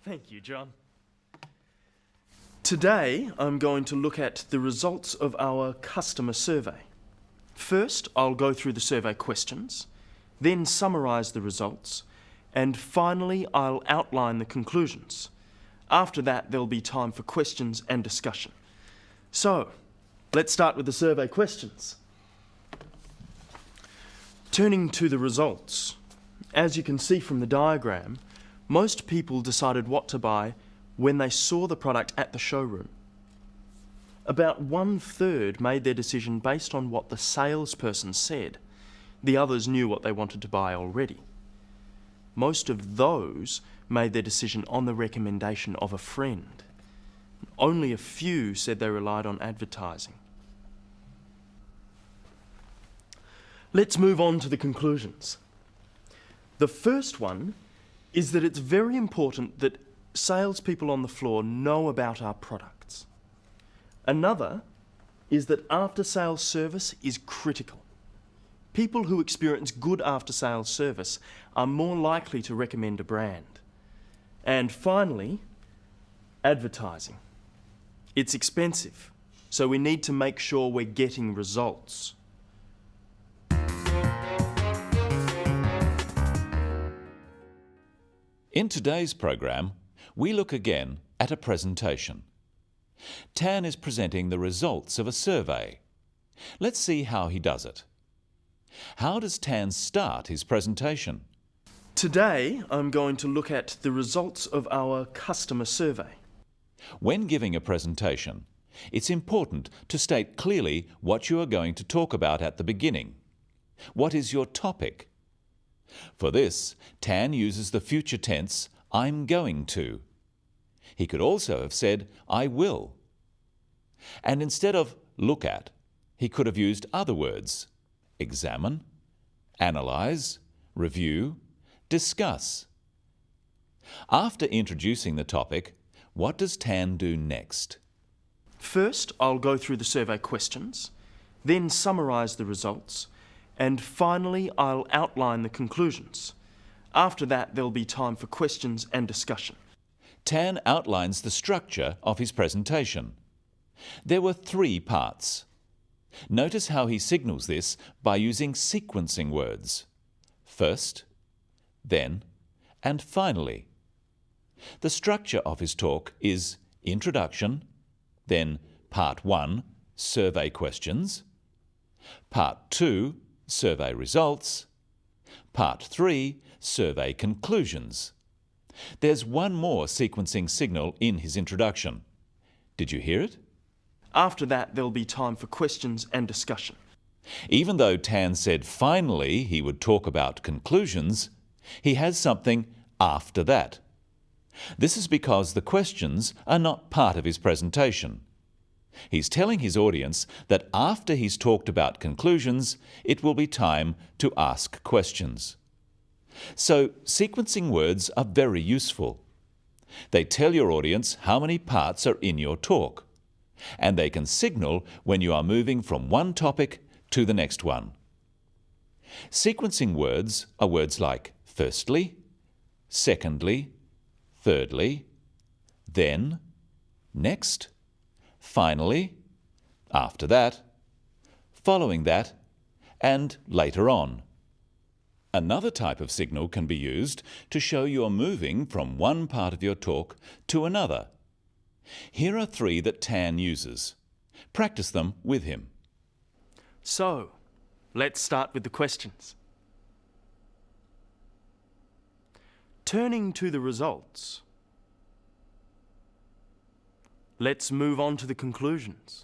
Thank you, John. Today, I'm going to look at the results of our customer survey. First, I'll go through the survey questions, then summarise the results, and finally, I'll outline the conclusions. After that, there'll be time for questions and discussion. So, let's start with the survey questions. Turning to the results, as you can see from the diagram, most people decided what to buy when they saw the product at the showroom. About 1/3 made their decision based on what the salesperson said. The others knew what they wanted to buy already. Most of those made their decision on the recommendation of a friend. Only a few said they relied on advertising. Let's move on to the conclusions. The first one is that it's very important that salespeople on the floor know about our products. Another is that after-sales service is critical. People who experience good after-sales service are more likely to recommend a brand. And finally, advertising. It's expensive, so we need to make sure we're getting results. In today's program, we look again at a presentation. Tan is presenting the results of a survey. Let's see how he does it. How does Tan start his presentation? Today, I'm going to look at the results of our customer survey. When giving a presentation, it's important to state clearly what you are going to talk about at the beginning. What is your topic? For this, Tan uses the future tense, I'm going to. He could also have said, I will. And instead of look at, he could have used other words, examine, analyze, review, discuss. After introducing the topic, what does Tan do next? First, I'll go through the survey questions, then summarise the results, and finally, I'll outline the conclusions. After that, there'll be time for questions and discussion. Tan outlines the structure of his presentation. There were 3 parts. Notice how he signals this by using sequencing words. First, then, and finally. The structure of his talk is introduction, then part 1, survey questions, part 2, survey results, part 3, survey conclusions. There's one more sequencing signal in his introduction. Did you hear it? After that, there'll be time for questions and discussion. Even though Tan said finally he would talk about conclusions, he has something after that. This is because the questions are not part of his presentation. He's telling his audience that after he's talked about conclusions, it will be time to ask questions. So, sequencing words are very useful. They tell your audience how many parts are in your talk, and they can signal when you are moving from one topic to the next one. Sequencing words are words like firstly, secondly, thirdly, then, next, finally, after that, following that, and later on. Another type of signal can be used to show you are moving from one part of your talk to another. Here are 3 that Tan uses. Practice them with him. So, let's start with the questions. Turning to the results, let's move on to the conclusions.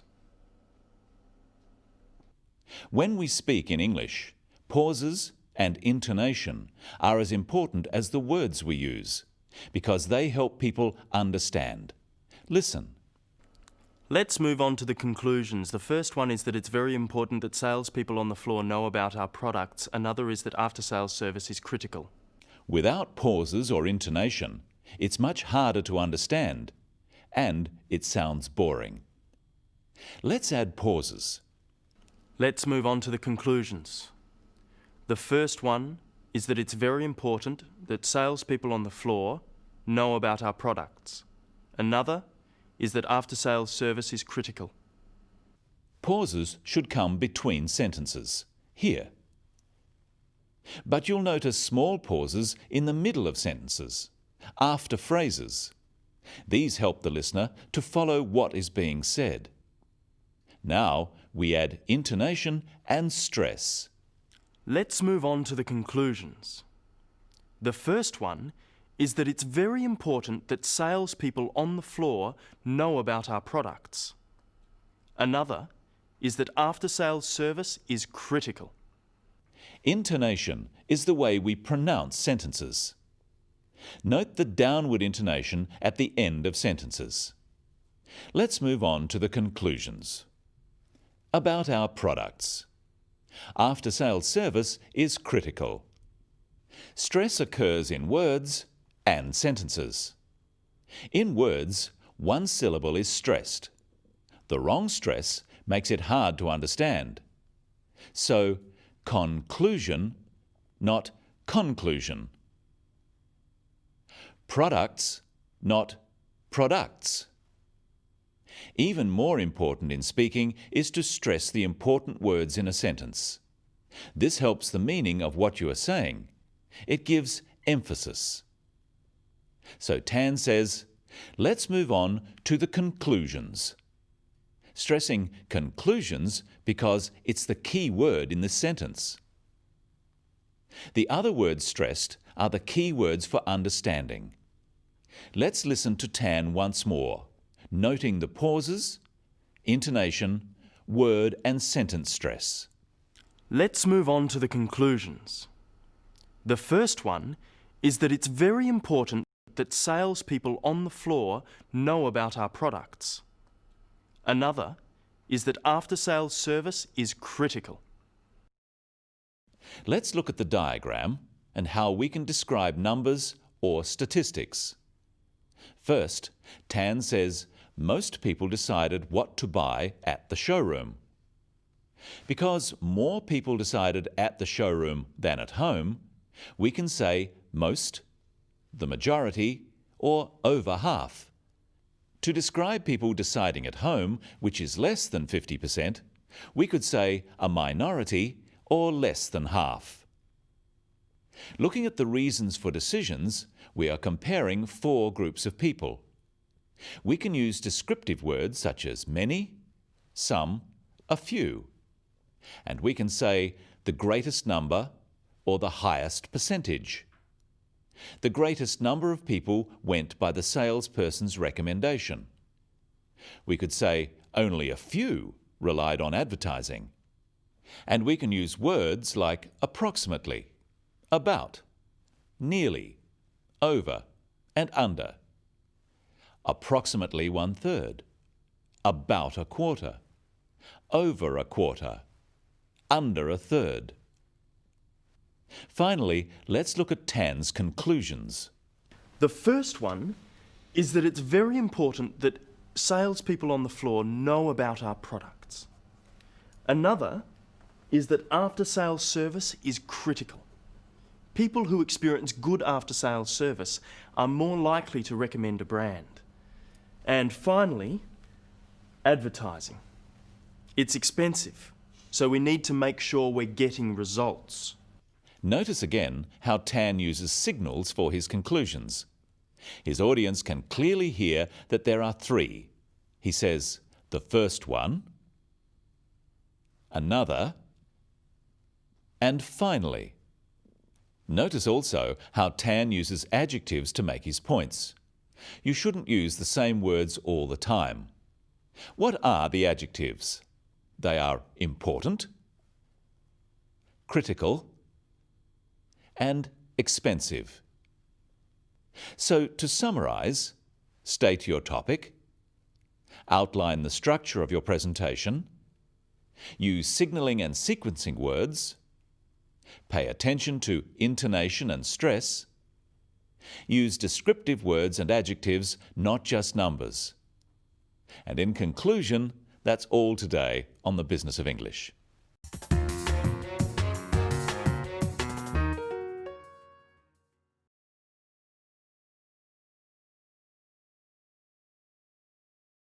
When we speak in English, pauses and intonation are as important as the words we use, because they help people understand. Listen. Let's move on to the conclusions. The first one is that it's very important that salespeople on the floor know about our products. Another is that after-sales service is critical. Without pauses or intonation, it's much harder to understand, and it sounds boring. Let's add pauses. Let's move on to the conclusions. The first one is that it's very important that salespeople on the floor know about our products. Another is that after-sales service is critical. Pauses should come between sentences, here. But you'll notice small pauses in the middle of sentences, after phrases. These help the listener to follow what is being said. Now we add intonation and stress. Let's move on to the conclusions. The first one is that it's very important that salespeople on the floor know about our products. Another is that after-sales service is critical. Intonation is the way we pronounce sentences. Note the downward intonation at the end of sentences. Let's move on to the conclusions. About our products. After-sales service is critical. Stress occurs in words and sentences. In words, one syllable is stressed. The wrong stress makes it hard to understand. So, conclusion, not conclusion. Products, not products. Even more important in speaking is to stress the important words in a sentence. This helps the meaning of what you are saying. It gives emphasis. So Tan says, let's move on to the conclusions. Stressing conclusions because it's the key word in this sentence. The other words stressed are the key words for understanding. Let's listen to Tan once more, noting the pauses, intonation, word and sentence stress. Let's move on to the conclusions. The first one is that it's very important that salespeople on the floor know about our products. Another is that after-sales service is critical. Let's look at the diagram and how we can describe numbers or statistics. First, Tan says most people decided what to buy at the showroom. Because more people decided at the showroom than at home, we can say most, the majority, or over half. To describe people deciding at home, which is less than 50%, we could say a minority or less than half. Looking at the reasons for decisions, we are comparing 4 groups of people. We can use descriptive words such as many, some, a few. And we can say the greatest number or the highest percentage. The greatest number of people went by the salesperson's recommendation. We could say only a few relied on advertising. And we can use words like approximately, about, nearly, over, and under. Approximately 1/3, about a quarter, over a quarter, under a third. Finally, let's look at Tan's conclusions. The first one is that it's very important that salespeople on the floor know about our products. Another is that after-sales service is critical. People who experience good after-sales service are more likely to recommend a brand. And finally, advertising. It's expensive, so we need to make sure we're getting results. Notice again how Tan uses signals for his conclusions. His audience can clearly hear that there are 3. He says, the first one, another, and finally. Notice also how Tan uses adjectives to make his points. You shouldn't use the same words all the time. What are the adjectives? They are important, critical, and expensive. So to summarize, state your topic, outline the structure of your presentation, use signaling and sequencing words, pay attention to intonation and stress, use descriptive words and adjectives, not just numbers. And in conclusion, that's all today on the Business of English.